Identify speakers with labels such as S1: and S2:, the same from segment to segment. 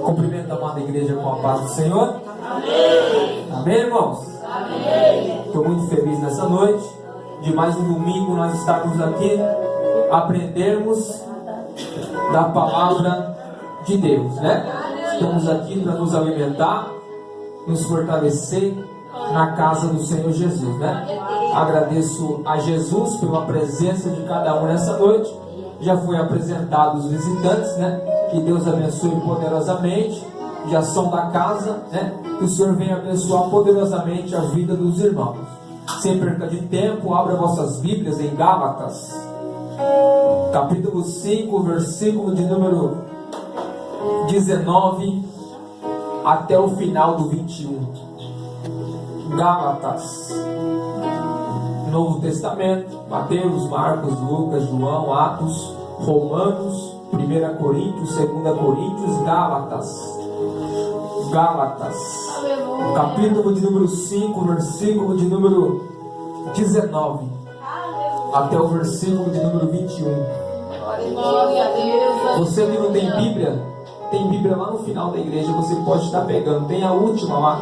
S1: Cumprimento a amada igreja com a paz do Senhor.
S2: Amém.
S1: Amém, irmãos?
S2: Amém.
S1: Estou muito feliz nessa noite de mais um domingo nós estarmos aqui aprendermos da palavra de Deus, né? Estamos aqui para nos alimentar, nos fortalecer na casa do Senhor Jesus, né? Agradeço a Jesus pela presença de cada um nessa noite. Já foi apresentado os visitantes, né? Que Deus abençoe poderosamente. Já são da casa, né? Que o Senhor venha abençoar poderosamente a vida dos irmãos. Sem perca de tempo, abra vossas Bíblias em Gálatas, capítulo 5, versículo de número 19 até o final do 21. Gálatas, Novo Testamento, Mateus, Marcos, Lucas, João, Atos, Romanos, 1 Coríntios, 2 Coríntios, Gálatas, capítulo de número 5, versículo de número 19 até o versículo de número 21. Você que não tem Bíblia, tem Bíblia lá no final da igreja, você pode estar pegando. Tem a última lá,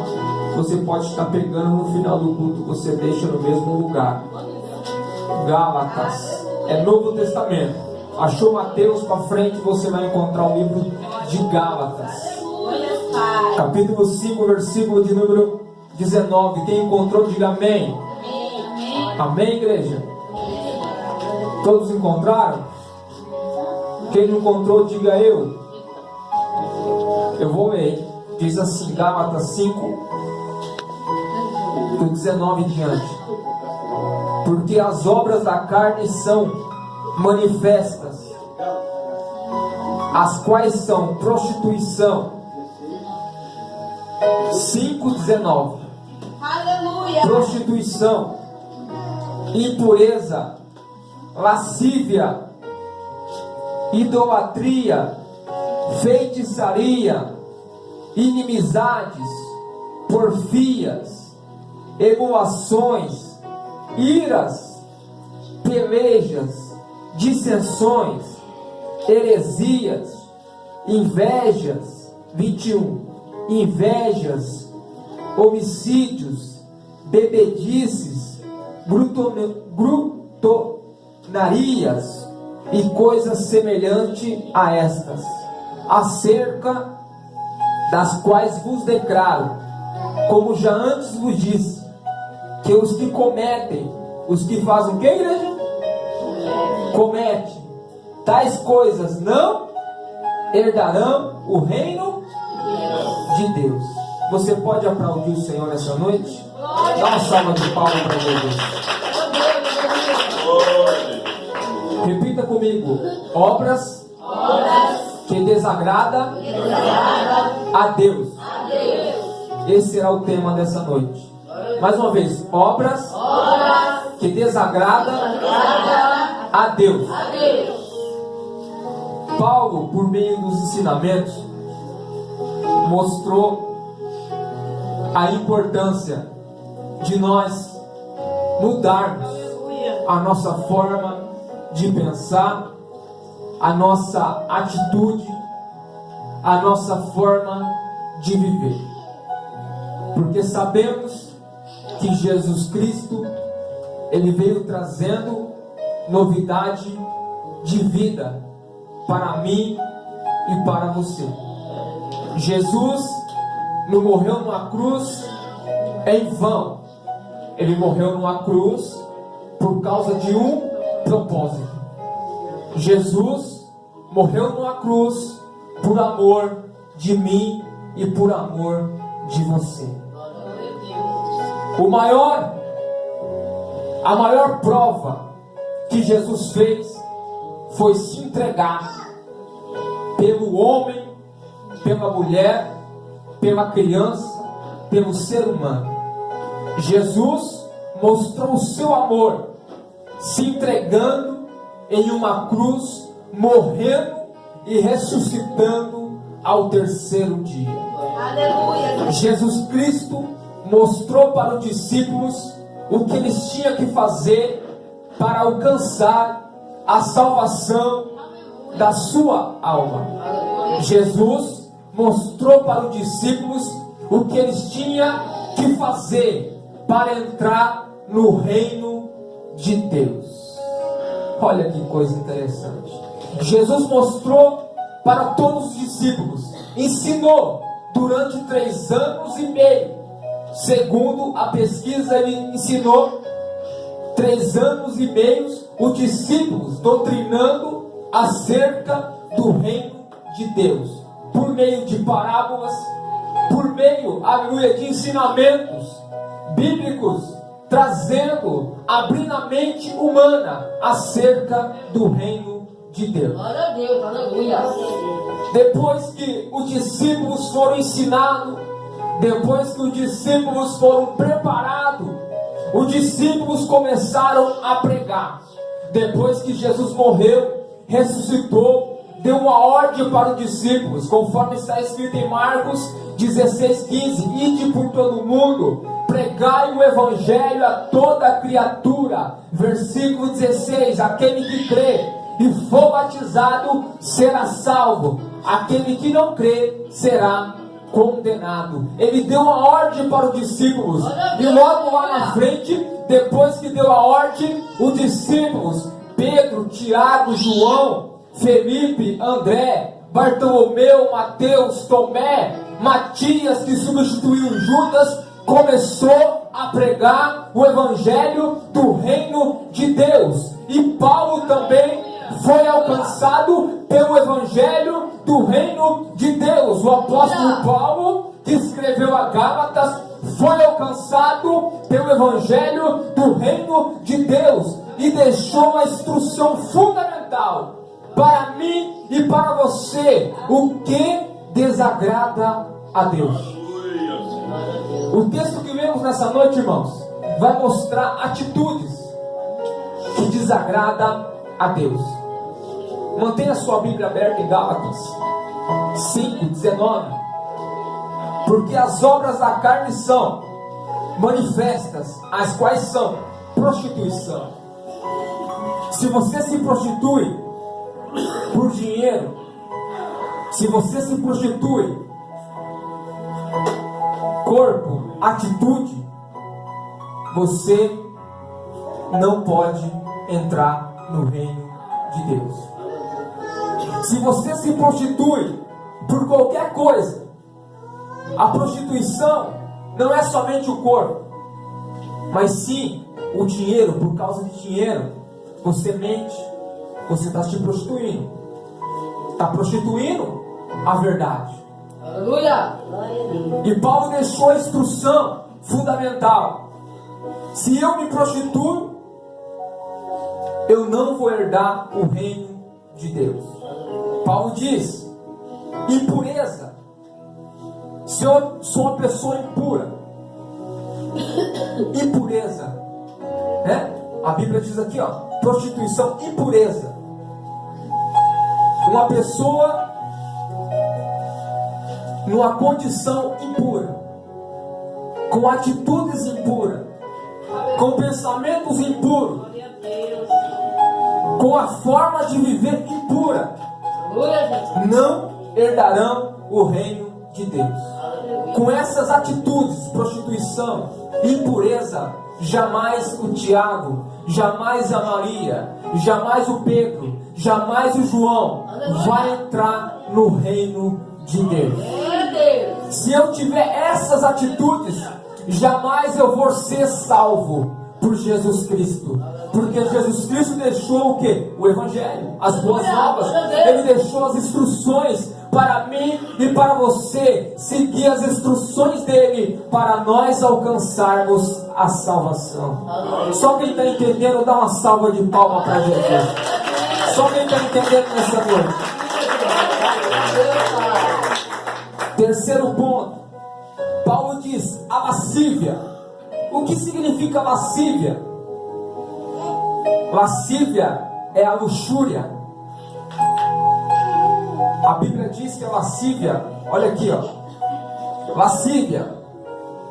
S1: você pode estar pegando no final do culto, você deixa no mesmo lugar. Gálatas, é Novo Testamento. Achou Mateus para frente, você vai encontrar o livro de Gálatas, capítulo 5, versículo de número 19. Quem encontrou, diga amém. Amém, igreja? Todos encontraram? Quem não encontrou, diga eu. Eu vou ler. Diz assim, Gálatas 5, do 19 em diante. Porque as obras da carne são manifestas, as quais são prostituição. 5:19.
S2: Aleluia.
S1: Prostituição, impureza, lascívia, idolatria, feitiçaria, inimizades, porfias, emulações, iras, pelejas, dissensões, heresias, invejas. 21. Invejas, homicídios, bebedices, glutonarias e coisas semelhantes a estas, acerca das quais vos declaro, como já antes vos disse, que os que cometem, os que fazem o que, igreja? Comete tais coisas não herdarão o reino de Deus. Você pode aplaudir o Senhor nessa noite? Dá uma salva de palmas para Jesus. Repita comigo: obras que desagrada a Deus. Esse será o tema dessa noite. Mais uma vez: obras que desagrada a Deus. Paulo, por meio dos ensinamentos, mostrou a importância de nós mudarmos a nossa forma de pensar, a nossa atitude, a nossa forma de viver. Porque sabemos que Jesus Cristo, Ele veio trazendo novidade de vida para mim e para você. Jesus não morreu numa cruz em vão. Ele morreu numa cruz por causa de um propósito. Jesus morreu numa cruz por amor de mim e por amor de você. A maior prova que Jesus fez foi se entregar pelo homem, pela mulher, pela criança, pelo ser humano. Jesus mostrou o seu amor se entregando em uma cruz, morrendo e ressuscitando ao terceiro dia.
S2: Aleluia.
S1: Jesus Cristo mostrou para os discípulos o que eles tinham que fazer para alcançar a salvação da sua alma. Jesus mostrou para os discípulos o que eles tinham que fazer para entrar no reino de Deus. Olha que coisa interessante. Jesus mostrou para todos os discípulos, ensinou durante 3 anos e meio. Segundo a pesquisa, ele ensinou 3 anos e meio os discípulos, doutrinando acerca do reino de Deus, por meio de parábolas, por meio, aleluia, de ensinamentos bíblicos, trazendo, abrindo a mente humana acerca do reino de Deus.
S2: Glória a Deus, aleluia.
S1: Depois que os discípulos foram ensinados, depois que os discípulos foram preparados, os discípulos começaram a pregar. Depois que Jesus morreu, ressuscitou, deu uma ordem para os discípulos, conforme está escrito em Marcos 16:15: ide por todo o mundo, pregai o evangelho a toda criatura. Versículo 16: aquele que crê e for batizado será salvo, aquele que não crê será condenado. Ele deu uma ordem para os discípulos, e logo lá na frente, depois que deu a ordem, os discípulos Pedro, Tiago, João, Felipe, André, Bartolomeu, Mateus, Tomé, Matias, que substituiu Judas, começou a pregar o evangelho do reino de Deus. E Paulo também foi alcançado pelo evangelho do reino de Deus. O apóstolo Paulo, que escreveu a Gálatas, foi alcançado pelo evangelho do reino de Deus e deixou uma instrução fundamental para mim e para você: o que desagrada a Deus. O texto que lemos nessa noite, irmãos, vai mostrar atitudes que desagradam a Deus. Mantenha sua Bíblia aberta em Gálatas 5:19. Porque as obras da carne são manifestas, as quais são prostituição. Se você se prostitui por dinheiro, se você se prostitui corpo, atitude, você não pode entrar no reino de Deus. Se você se prostitui por qualquer coisa, a prostituição não é somente o corpo, mas sim o dinheiro. Por causa de dinheiro, você mente, você está se prostituindo, está prostituindo a verdade.
S2: Aleluia.
S1: E Paulo deixou a instrução fundamental: se eu me prostituo, eu não vou herdar o reino de Deus. Paulo diz: impureza. Se eu sou uma pessoa impura, impureza, né? A Bíblia diz aqui, ó, prostituição, impureza. Uma pessoa numa condição impura, com atitudes impuras, com pensamentos impuros, com a forma de viver impura, não herdarão o reino de Deus. Com essas atitudes, prostituição, impureza, jamais o Tiago, jamais a Maria, jamais o Pedro, jamais o João vai entrar no reino de Deus. Se eu tiver essas atitudes, jamais eu vou ser salvo por Jesus Cristo. Porque Jesus Cristo deixou o que? O Evangelho, as boas novas. Ele deixou as instruções para mim e para você seguir as instruções dele, para nós alcançarmos a salvação. Só quem está entendendo, dá uma salva de palmas para Jesus. Só quem está entendendo nessa noite. Terceiro ponto, Paulo diz: a lascívia. O que significa lascívia? Lascívia é a luxúria. A Bíblia diz que a lascívia, olha aqui, ó, lascívia,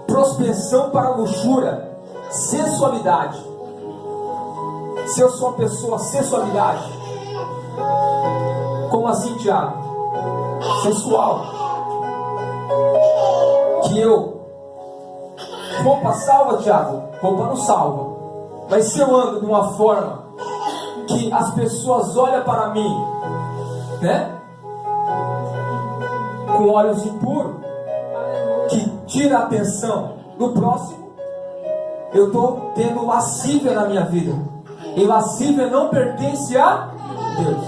S1: propensão para a luxúria, sensualidade. Se eu sou uma pessoa sensualidade, como assim, Tiago? Sensual. que roupa salva, Tiago? Roupa não salva. Mas se eu ando de uma forma que as pessoas olham para mim, né, com olhos impuros, que tira a atenção do próximo, eu estou tendo lascívia na minha vida. E lascívia não pertence a Deus.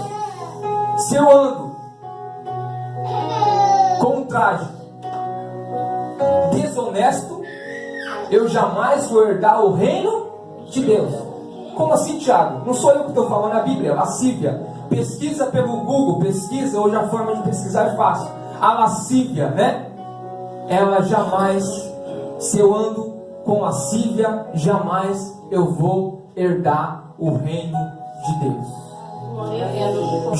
S1: Se eu ando com um traje desonesto, eu jamais vou herdar o reino de Deus. Como assim, Tiago? Não sou eu que estou falando, a Bíblia, lascívia. Pesquisa pelo Google, pesquisa, hoje a forma de pesquisar é fácil. A lascívia, né? Ela jamais, se eu ando com lascívia, jamais eu vou herdar o reino de Deus.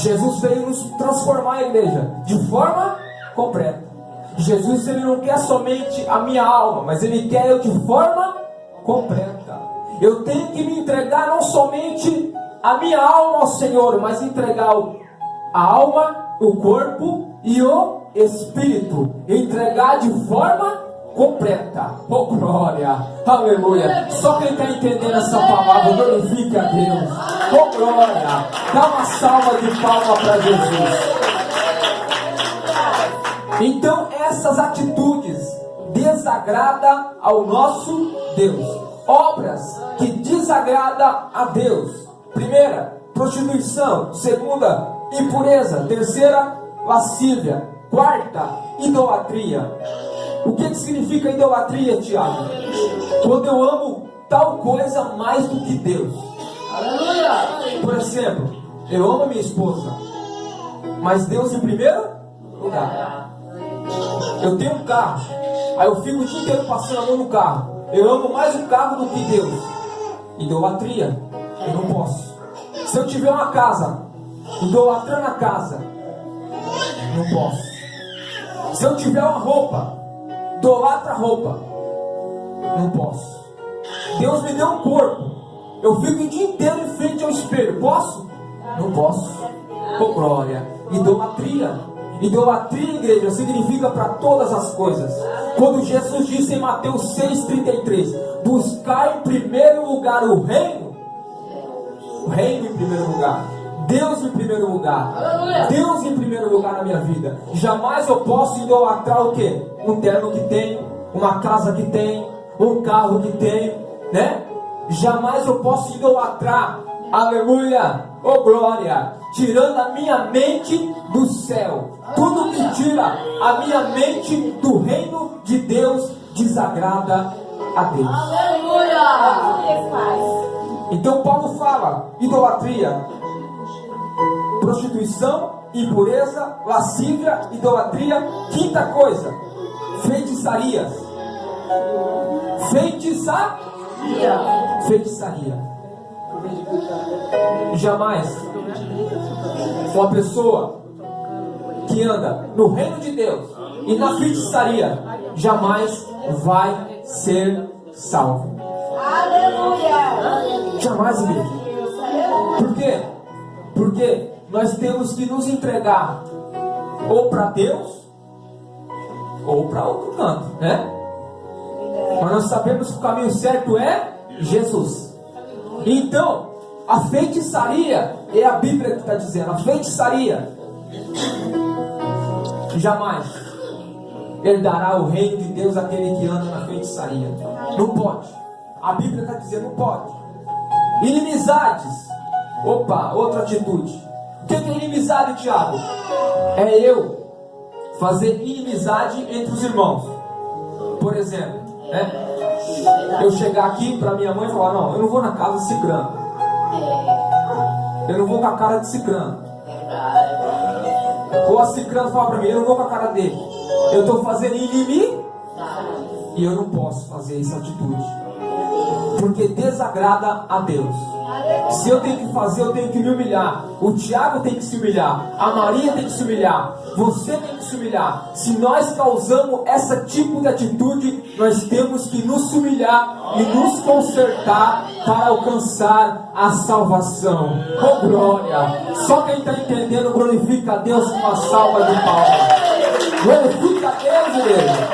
S1: Jesus veio nos transformar a igreja de forma completa. Jesus, ele não quer somente a minha alma, mas ele quer eu de forma completa. Eu tenho que me entregar não somente a minha alma ao Senhor, mas entregar a alma, o corpo e o espírito. Entregar de forma completa. Oh, glória, aleluia. Só quem está entendendo essa palavra, glorifique a Deus. Oh, glória. Dá uma salva de palmas para Jesus. Então essas atitudes desagradam ao nosso Deus. Obras que desagradam a Deus. Primeira, prostituição. Segunda, impureza. Terceira, lascívia. Quarta, idolatria. O que significa idolatria, Tiago? Quando eu amo tal coisa mais do que Deus.
S2: Aleluia.
S1: Por exemplo, eu amo minha esposa, mas Deus em primeiro lugar. Eu tenho um carro, aí eu fico o dia inteiro passando a mão no carro. Eu amo mais o carro do que Deus. Idolatria. Eu não posso. Se eu tiver uma casa, idolatrando a casa, não posso. Se eu tiver uma roupa, idolatra a roupa, não posso. Deus me deu um corpo, eu fico o dia inteiro em frente ao espelho, posso? Não posso. Oh, glória. Idolatria. Idolatria, igreja, significa para todas as coisas. Quando Jesus disse em Mateus 6,33: buscar em primeiro lugar o reino em primeiro lugar, Deus em primeiro lugar, Deus em primeiro lugar na minha vida. Jamais eu posso idolatrar o quê? Um terno que tenho, uma casa que tenho, um carro que tenho, né? Jamais eu posso idolatrar, aleluia, oh glória, tirando a minha mente do céu. Tudo que tira a minha mente do reino de Deus desagrada a Deus.
S2: Aleluia.
S1: Então Paulo fala: idolatria, prostituição, impureza, lascívia, idolatria. Quinta coisa, feitiçaria. Feitiçaria. Jamais uma pessoa que anda no reino de Deus e na feitiçaria jamais vai ser salvo.
S2: Aleluia.
S1: Jamais, igreja. Por quê? Porque nós temos que nos entregar ou para Deus ou para outro canto, né? Mas nós sabemos que o caminho certo é Jesus. Então, a feitiçaria, é a Bíblia que está dizendo, a feitiçaria jamais herdará o reino de Deus aquele que anda na feitiçaria. Não pode. A Bíblia está dizendo, não pode. Inimizades. Opa, outra atitude. O que é inimizade, Tiago? É eu fazer inimizade entre os irmãos. Por exemplo, né? Eu chegar aqui para minha mãe e falar: não, eu não vou na casa de cicrano. Eu não vou com a cara de cicrano. Ou a cicrano fala para mim: eu não vou com a cara dele. Eu estou fazendo inimigo e eu não posso fazer essa atitude, porque desagrada a Deus. Se eu tenho que fazer, eu tenho que me humilhar. O Tiago tem que se humilhar, a Maria tem que se humilhar, você tem que se humilhar. Se nós causamos esse tipo de atitude, nós temos que nos humilhar e nos consertar para alcançar a salvação. Oh glória! Só quem está entendendo glorifica a Deus com uma salva de palmas. Glorifica a Deus, igreja.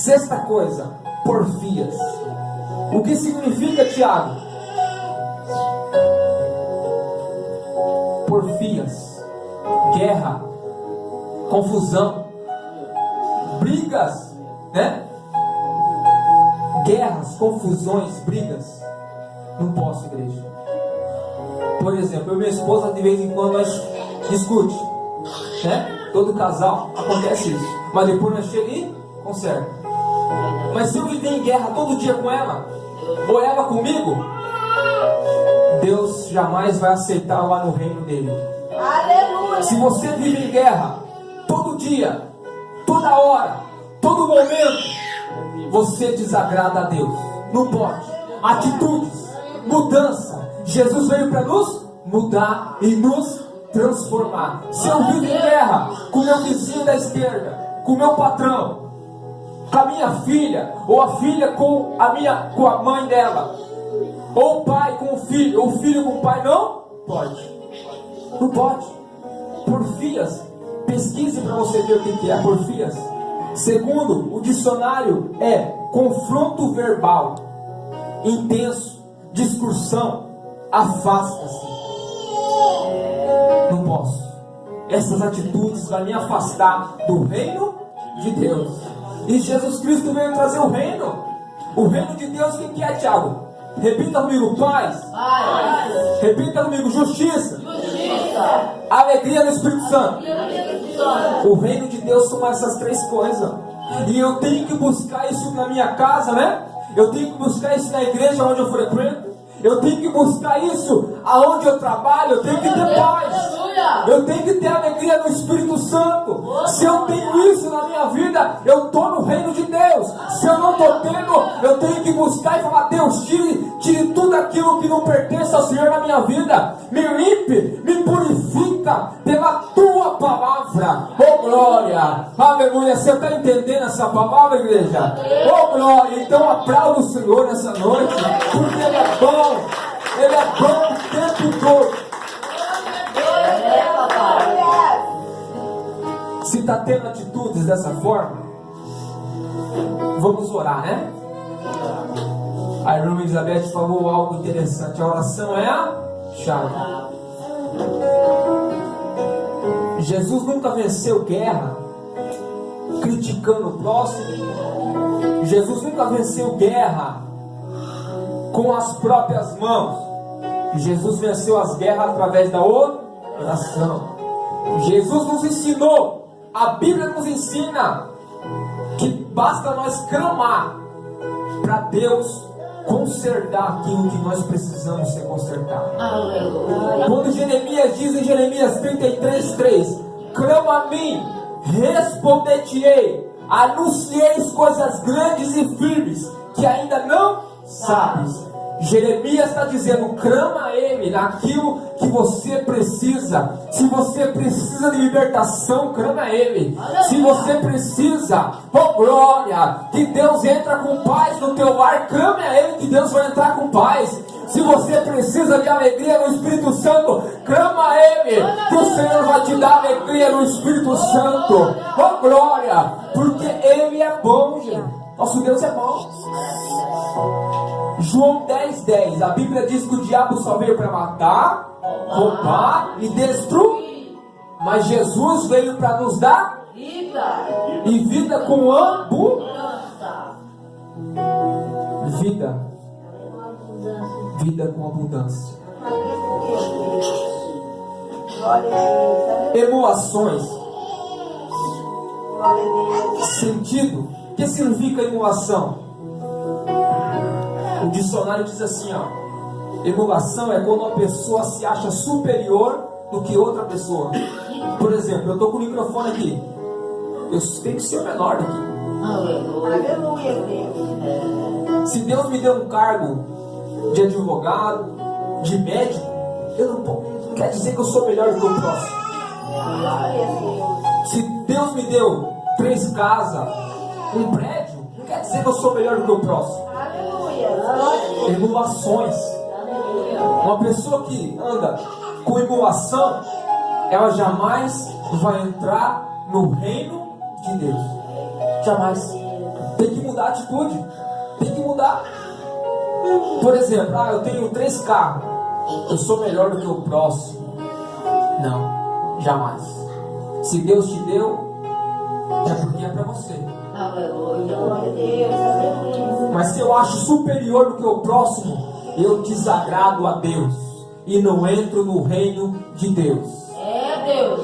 S1: Sexta coisa, porfias. O que significa, Tiago? Porfias, guerra, confusão, brigas, né? Guerras, confusões, brigas. Não posso, igreja. Por exemplo, eu e minha esposa, de vez em quando, nós discute, né? Todo casal acontece isso. Mas depois nós chegamos e conserta. Mas se eu viver em guerra todo dia com ela, ou ela comigo, Deus jamais vai aceitar lá no reino dele.
S2: Aleluia.
S1: Se você vive em guerra todo dia, toda hora, todo momento, você desagrada a Deus. Não pode. Atitudes, mudança. Jesus veio para nos mudar e nos transformar. Se eu vivo em guerra com meu vizinho da esquerda, com meu patrão, com a minha filha, ou a filha com a mãe dela, ou o pai com o filho, ou o filho com o pai, não pode. Não pode. Porfias, pesquise para você ver o que é porfias. Segundo, o dicionário é confronto verbal, intenso, discussão, afasta-se. Não posso. Essas atitudes vão me afastar do reino de Deus. E Jesus Cristo veio trazer o reino. O reino de Deus, o que é, Tiago? Repita comigo, paz. Repita comigo, justiça. Alegria no Espírito Santo. O reino de Deus são essas três coisas. E eu tenho que buscar isso na minha casa, né? Eu tenho que buscar isso na igreja onde eu frequento. Eu tenho que buscar isso aonde eu trabalho. Eu tenho que ter paz. Eu tenho que ter alegria no Espírito Santo. Se eu tenho isso na minha vida, eu estou no reino de Deus. Se eu não estou tendo, eu tenho que buscar e falar: Deus, tire tudo aquilo que não pertence ao Senhor na minha vida. Me limpe, me purifica pela tua palavra. Oh glória, aleluia. Você está entendendo essa palavra, igreja? Oh glória. Então aplauda o Senhor nessa noite, porque Ele é bom. Ele é bom o tempo todo. Se está tendo atitudes dessa forma, vamos orar, né? A irmã Elizabeth falou algo interessante. A oração é a chave. Jesus nunca venceu guerra criticando o próximo. Jesus nunca venceu guerra com as próprias mãos. Jesus venceu as guerras através da oração. Jesus nos ensinou, a Bíblia nos ensina que basta nós clamar para Deus consertar aquilo que nós precisamos ser consertado. Quando Jeremias diz em Jeremias 33:3, clama a mim, responder-te-ei, anuncieis coisas grandes e firmes que ainda não sabes. Jeremias está dizendo: clama a Ele naquilo que você precisa. Se você precisa de libertação, clama a Ele. Se você precisa, oh glória, que Deus entra com paz no teu lar, clame a Ele que Deus vai entrar com paz. Se você precisa de alegria no Espírito Santo, clama a Ele, que o Senhor vai te dar alegria no Espírito Santo. Oh glória, porque Ele é bom, gente. Nosso Deus é bom. João 10:10, a Bíblia diz que o diabo só veio para matar, roubar e destruir. Mas Jesus veio para nos dar vida, e vida com vida com abundância. Emulações. Sentido. O que significa emulação? O dicionário diz assim, ó: emulação é quando uma pessoa se acha superior do que outra pessoa. Por exemplo, eu estou com o microfone aqui, eu tenho que ser o menor daqui.
S2: Aleluia, Deus.
S1: Se Deus me deu um cargo de advogado, de médico, não quer dizer que eu sou melhor do que o próximo. Se Deus me deu 3 casas, um prédio, não quer dizer que eu sou melhor do que o próximo. Emulações. Uma pessoa que anda com emulação, ela jamais vai entrar no reino de Deus. Jamais. Tem que mudar a atitude. Tem que mudar. Por exemplo, eu tenho 3 carros. Eu sou melhor do que o próximo. Não, jamais. Se Deus te deu, é porque é para você. Mas se eu acho superior do que o próximo, eu desagrado a Deus e não entro no reino de Deus.
S2: É Deus.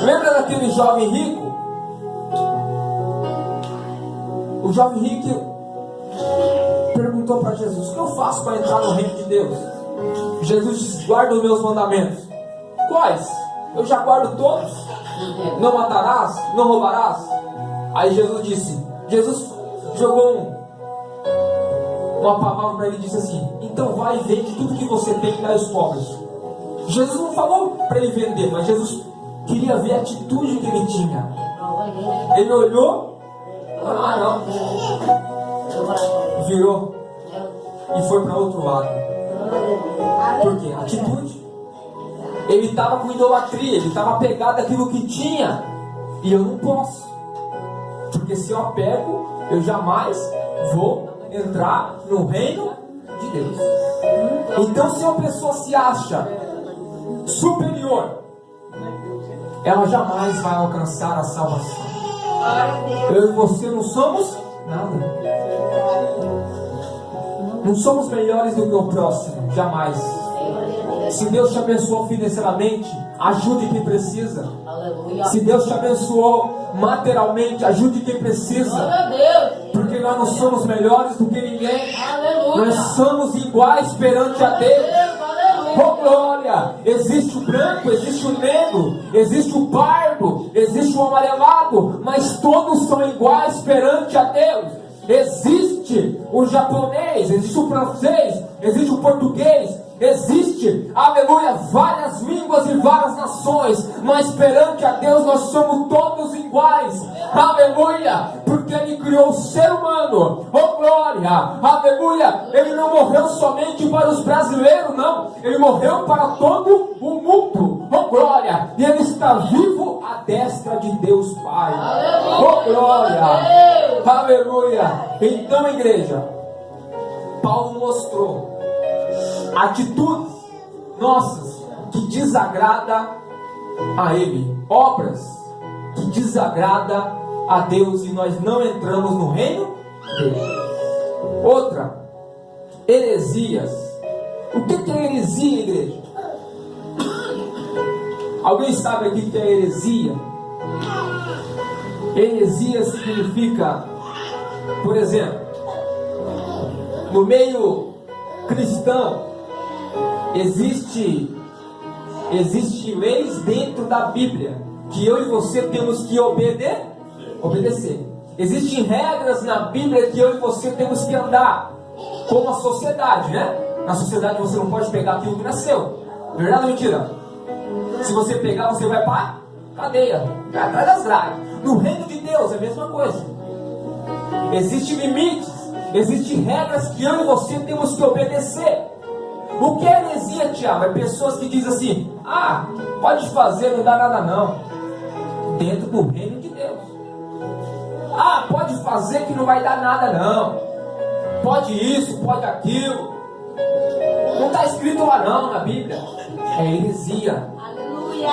S1: Lembra daquele jovem rico? O jovem rico perguntou para Jesus: o que eu faço para entrar no reino de Deus? Jesus disse: guarda os meus mandamentos. Quais? Eu já guardo todos. Não matarás, não roubarás. Aí Jesus jogou uma palavra para ele e disse assim: então vai e vende tudo que você tem e dá aos pobres. Jesus não falou para ele vender, mas Jesus queria ver a atitude que ele tinha. Ele olhou, não, virou e foi para outro lado. Por quê? Atitude. Ele estava com idolatria, ele estava apegado àquilo que tinha, e eu não posso, porque se eu apego, eu jamais vou entrar no reino de Deus. Então, se uma pessoa se acha superior, ela jamais vai alcançar a salvação. Eu e você não somos nada. Não somos melhores do que o próximo, jamais. Se Deus te abençoou financeiramente, ajude quem precisa. Se Deus te abençoou materialmente, ajude quem precisa. Porque nós não somos melhores do que ninguém. Nós somos iguais perante a Deus. Oh glória! Existe o branco, existe o negro, existe o pardo, existe o amarelado, mas todos são iguais perante a Deus. Existe o japonês, existe o francês, existe o português, existe, aleluia, várias línguas e várias nações, mas perante a Deus nós somos todos iguais, aleluia, porque Ele criou o ser humano, oh glória, aleluia. Ele não morreu somente para os brasileiros, não, Ele morreu para todo o mundo, oh glória, e Ele está vivo à destra de Deus Pai, oh glória, aleluia. Então, igreja, Paulo mostrou atitudes nossas que desagrada a Ele, obras que desagrada a Deus, e nós não entramos no reino dele. Outra, heresias. O que é heresia, igreja? Alguém sabe aqui o que é heresia? Heresia significa, por exemplo, no meio cristão, existe leis dentro da Bíblia que eu e você temos que obedecer. Existem regras na Bíblia que eu e você temos que andar, como a sociedade, né? Na sociedade você não pode pegar aquilo que nasceu. Verdade ou mentira? Se você pegar, você vai para cadeia, vai atrás das grades. No reino de Deus é a mesma coisa. Existem limites, existem regras que eu e você temos que obedecer. O que é heresia, Tiago? É pessoas que dizem assim: pode fazer, não dá nada não. Dentro do reino de Deus. Pode fazer que não vai dar nada não. Pode isso, pode aquilo. Não está escrito lá não na Bíblia. É heresia. Aleluia.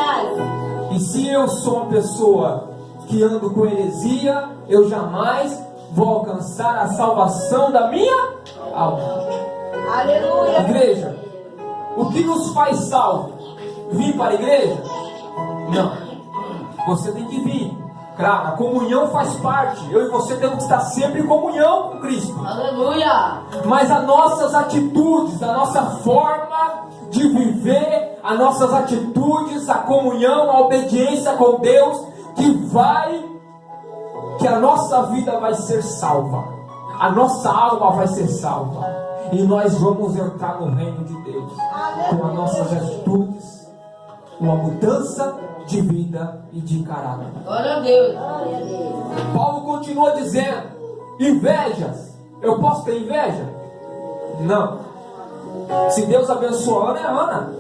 S1: E se eu sou uma pessoa que ando com heresia, eu jamais vou alcançar a salvação da minha alma. Aleluia. Igreja, o que nos faz salvo? Vir para a igreja? Não. Você tem que vir. Claro, a comunhão faz parte. Eu e você temos que estar sempre em comunhão com Cristo. Aleluia. Mas as nossas atitudes, a nossa forma de viver, as nossas atitudes, a comunhão, a obediência com Deus, que a nossa vida vai ser salva. A nossa alma vai ser salva. E nós vamos entrar no reino de Deus com as nossas atitudes, uma mudança de vida e de caráter. Glória a Deus. Paulo continua dizendo: invejas. Eu posso ter inveja? Não. Se Deus abençoou a Ana, é a Ana.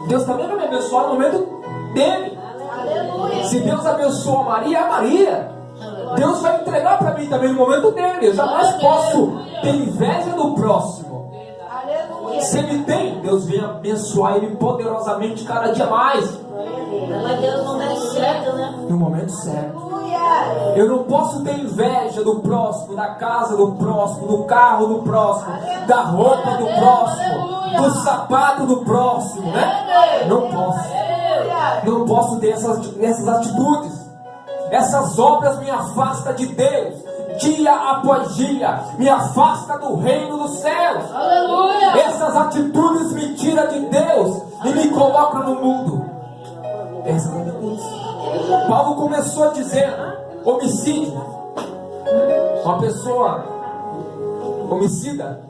S1: Deus também vai me abençoar no momento dele. Aleluia. Se Deus abençoou a Maria, é a Maria. Deus vai entregar para mim também no momento dele. Eu jamais posso ter inveja do próximo.
S2: Aleluia.
S1: Se ele tem, Deus vem abençoar ele poderosamente cada dia mais.
S3: Mas Deus no momento certo, né?
S1: No momento certo.
S2: Aleluia.
S1: Eu não posso ter inveja do próximo, da casa do próximo, do carro do próximo, da roupa do próximo, do sapato do próximo, né? Não posso. Não posso ter essas atitudes. Essas obras me afastam de Deus. Dia após dia, me afasta do reino dos céus.
S3: Aleluia!
S1: Essas atitudes me tiram de Deus e me colocam no mundo. Essas atitudes. Paulo começou dizendo: homicídio. Uma pessoa homicida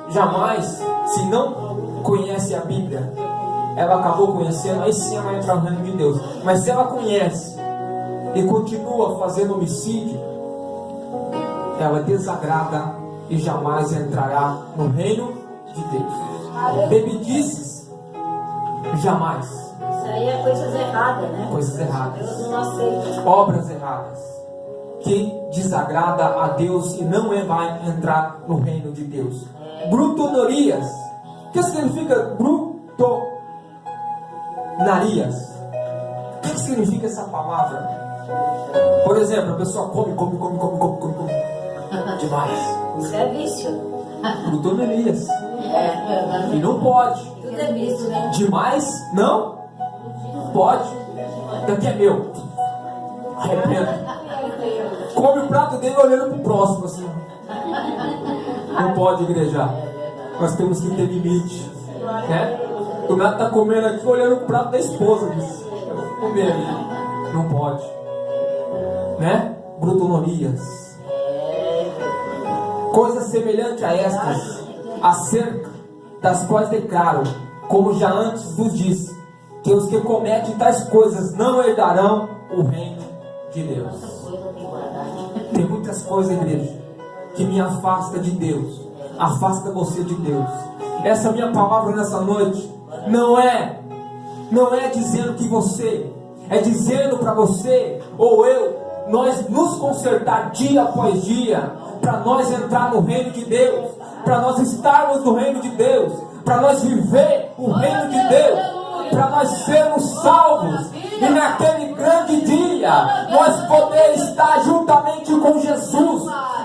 S1: jamais, se não conhece a Bíblia, ela acabou conhecendo, aí sim ela vai entrar no reino de Deus. Mas se ela conhece e continua fazendo homicídio, ela desagrada e jamais entrará no reino de Deus. Bebedices, jamais.
S3: Isso aí é coisas erradas, né?
S1: Coisas erradas.
S3: Deus não aceita.
S1: Obras erradas que desagrada a Deus e não vai entrar no reino de Deus. Brutonorias. O que significa brutonarias? O que significa essa palavra? Por exemplo, a pessoa come demais.
S3: Isso é vício.
S1: Brutonarias.
S3: É.
S1: E não pode.
S3: Tudo é vício, né?
S1: Demais, não pode. Daqui é meu. Arrependo. Come o prato dele olhando pro próximo assim. Não pode, igreja. Nós temos que ter limite, né? O Nato tá comendo aqui olhando o prato da esposa. Diz: eu vou comer ali. Não pode, né? Brutonorias. Coisas semelhantes a estas, acerca das quais declaro, como já antes vos disse, que os que cometem tais coisas não herdarão o reino de Deus. Tem muitas coisas, igreja, que me afasta de Deus, afasta você de Deus. Essa minha palavra nessa noite não é dizendo que você, é dizendo para você ou eu, nós nos consertar dia após dia, para nós entrar no reino de Deus, para nós estarmos no reino de Deus, para nós viver o reino de Deus, para nós sermos salvos e naquele grande dia nós poder estar juntamente com Jesus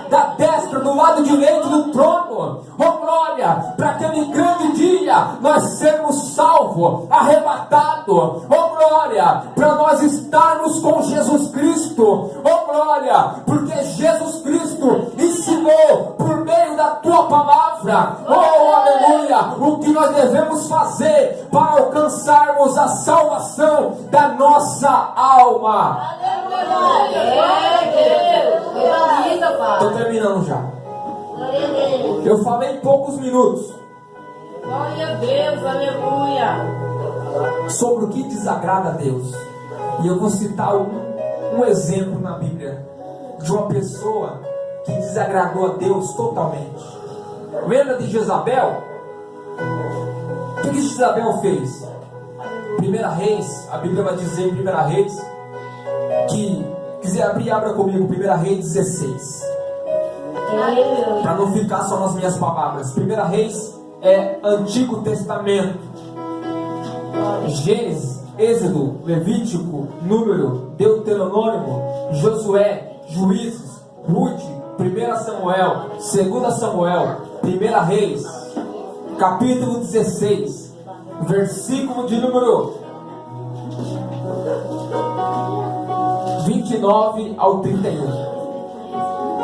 S1: da destra, do lado direito do trono. Oh glória, para aquele grande dia nós sermos salvos, arrebatados. Oh glória, para nós estarmos com Jesus Cristo. Oh glória, porque Jesus Cristo ensinou por meio da tua palavra, oh aleluia, o que nós devemos fazer para alcançarmos a salvação da nossa alma. Estou terminando já. Eu falei em poucos minutos
S3: Glória a Deus, aleluia.
S1: sobre o que desagrada a Deus. E eu vou citar um exemplo na Bíblia de uma pessoa que desagradou a Deus totalmente. Lembra de Jezabel? O que Jezabel fez? 1 Reis, a Bíblia vai dizer em 1 Reis, que quiser abrir, abra comigo, 1 Reis 16. Para não ficar só nas minhas palavras. 1 Reis é Antigo Testamento. Gênesis, Êxodo, Levítico, Número, Deuteronômio, Josué, Juízes, Ruth, 1 Samuel, 2 Samuel, 1 Reis, capítulo 16, versículo de número 29 ao 31.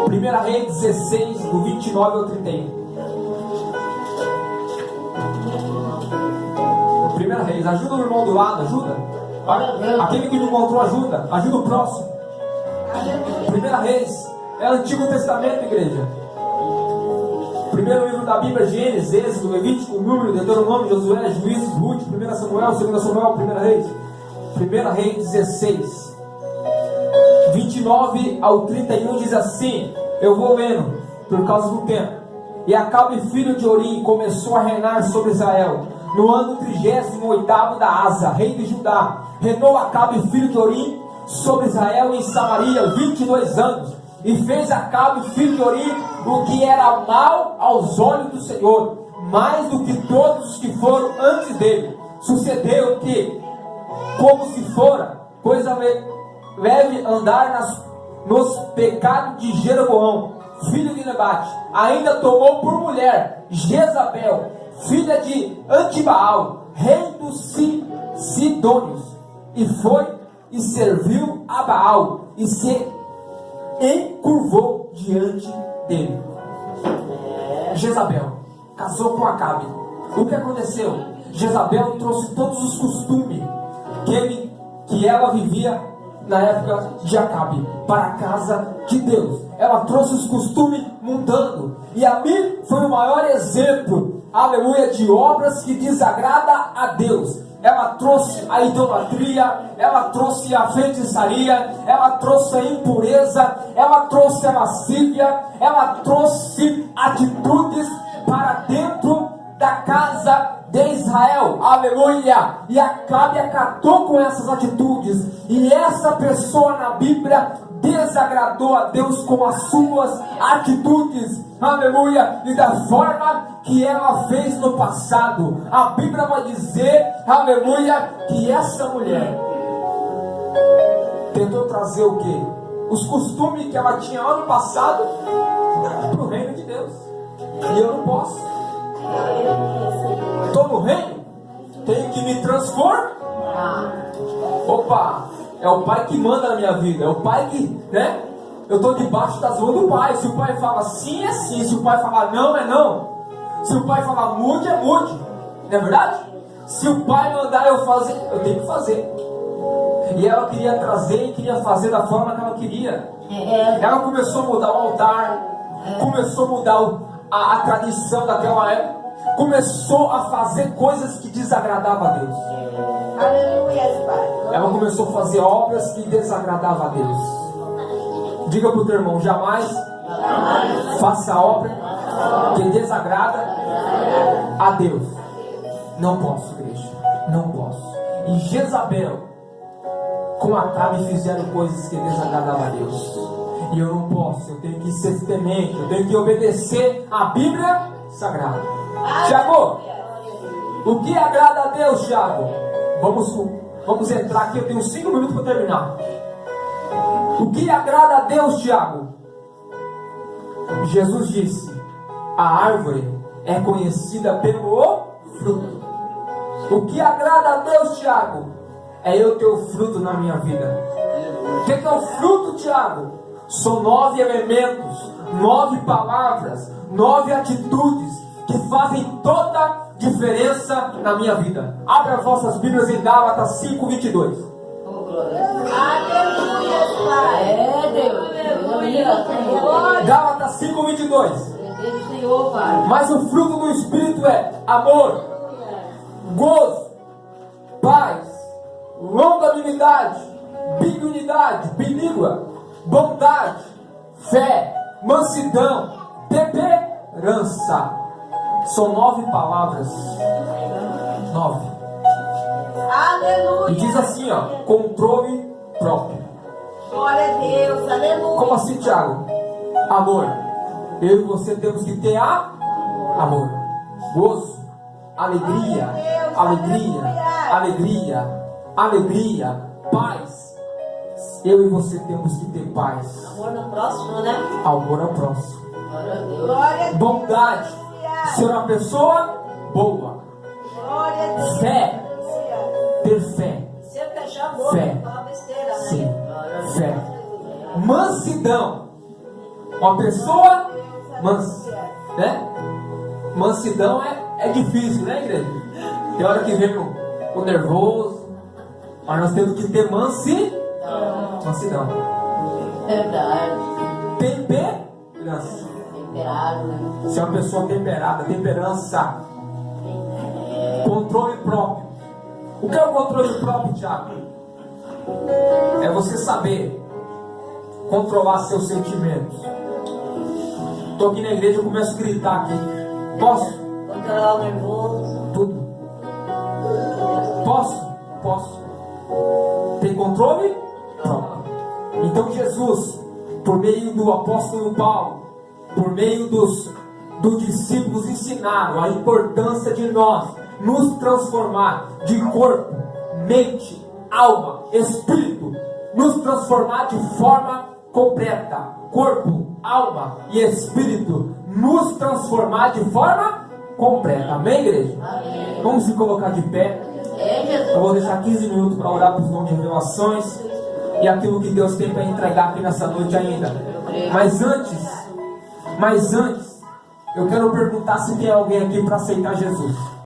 S1: 1 Reis 16, do 29 ao 31. 1 Reis, ajuda o irmão do lado, ajuda. Aquele que não encontrou, ajuda. Ajuda o próximo. 1 Reis é Antigo Testamento, igreja. Primeiro livro da Bíblia: Gênesis, Êxodo, Levítico, Número, Deuteronômio, Josué, Juízes, Ruth, 1 Samuel, 2 Samuel, 1 Reis. 1 Reis 16, 29 ao 31 diz assim, eu vou lendo por causa do tempo. E Acabe, filho de Orim, começou a reinar sobre Israel no ano 38º da Asa, rei de Judá. Reinou Acabe, filho de Orim, sobre Israel em Samaria 22 anos, e fez Acabe, filho de Ori, o que era mal aos olhos do Senhor, mais do que todos os que foram antes dele. Sucedeu que, como se fora coisa leve andar nos pecados de Jeroboão, filho de Nebate, ainda tomou por mulher Jezabel, filha de Antibaal, rei dos Sidônios, e foi e serviu a Baal, e se encurvou diante dele. Jezabel casou com Acabe. O que aconteceu? Jezabel trouxe todos os costumes que ela vivia na época de Acabe para a casa de Deus. Ela trouxe os costumes mundanos, e ali foi o maior exemplo, aleluia, de obras que desagrada a Deus. Ela trouxe a idolatria, ela trouxe a feitiçaria, ela trouxe a impureza, ela trouxe a lascívia, ela trouxe atitudes para dentro da casa de Israel, aleluia. E Acabe acatou com essas atitudes, e essa pessoa na Bíblia desagradou a Deus com as suas atitudes, aleluia, e da forma que ela fez no passado. A Bíblia vai dizer, aleluia, que essa mulher tentou trazer o que? Os costumes que ela tinha ano passado para o reino de Deus. E eu não posso. Estou no reino, tenho que me transformar. Opa, é o Pai que manda na minha vida, é o Pai que, né? Eu estou debaixo das mãos do Pai. Se o Pai fala sim, é sim. Se o Pai falar não, é não. Se o Pai falar mude, é mude. Não é verdade? Se o Pai mandar eu fazer, eu tenho que fazer. E ela queria trazer e queria fazer da forma que ela queria. Ela começou a mudar o altar, começou a mudar a tradição daquela época, começou a fazer coisas que desagradavam a Deus.
S2: Aleluia, Pai.
S1: Ela começou a fazer obras que desagradavam a Deus. Diga para o teu irmão, jamais faça obra que desagrada a Deus. Não posso, igreja, não posso. E Jezabel com Acabe fizeram coisas que desagradavam a Deus. E eu não posso, eu tenho que ser temente, eu tenho que obedecer a Bíblia Sagrada. Tiago, o que agrada a Deus, Tiago? Vamos entrar aqui, eu tenho 5 minutos para terminar. O que agrada a Deus, Tiago? Jesus disse: a árvore é conhecida pelo fruto. O que agrada a Deus, Tiago? É eu ter o fruto na minha vida. O que é o fruto, Tiago? São 9 elementos, 9 palavras, 9 atitudes que fazem toda a diferença na minha vida. Abra as vossas Bíblias em Gálatas 5:22.
S2: Aleluia, Pai.
S3: É Deus.
S1: Gálatas 5:22.
S3: Deus, Senhor, Pai.
S1: Mas o fruto do Espírito é amor, gozo, paz, longanimidade, benignidade, bondade, fé, mansidão, temperança. São 9 palavras. 9.
S2: Aleluia.
S1: E diz assim, ó, controle próprio.
S2: Glória a Deus. Aleluia.
S1: Como assim, Tiago? Amor. Eu e você temos que ter amor, gozo, alegria, paz. Eu e você temos que ter paz.
S3: Amor no próximo, né?
S1: Amor ao próximo.
S3: Glória a Deus.
S2: Glória a Deus.
S1: Bondade. Ser uma pessoa boa.
S2: Glória a Deus.
S1: Fé. Ter fé.
S3: Se eu fechar a boca,
S1: Fé.
S3: fala besteira, né?
S1: Sim.
S3: Glória a Deus.
S1: Fé. Mansidão. Uma pessoa mansa, né? Mansidão é difícil, né, igreja? Tem hora que vem o nervoso, mas nós temos que ter mansidão.
S3: Verdade.
S1: Temperança.
S3: Temperado, né?
S1: Se é uma pessoa temperada, temperança. Controle próprio. O que é o controle próprio, Tiago? É você saber controlar seus sentimentos. Estou aqui na igreja, eu começo a gritar aqui. Posso?
S3: Controlar o nervoso.
S1: Tudo. Posso? Posso. Tem controle? Pronto. Então Jesus, por meio do apóstolo Paulo, por meio dos discípulos, ensinaram a importância de nós nos transformar de corpo, mente, alma, espírito, nos transformar de forma completa, corpo, alma e espírito, nos transformar de forma completa. Amém, igreja?
S3: Amém.
S1: Vamos se colocar de pé. Eu vou deixar 15 minutos para orar para os dons de revelações e aquilo que Deus tem para entregar aqui nessa noite ainda. Mas antes, eu quero perguntar se tem alguém aqui para aceitar Jesus.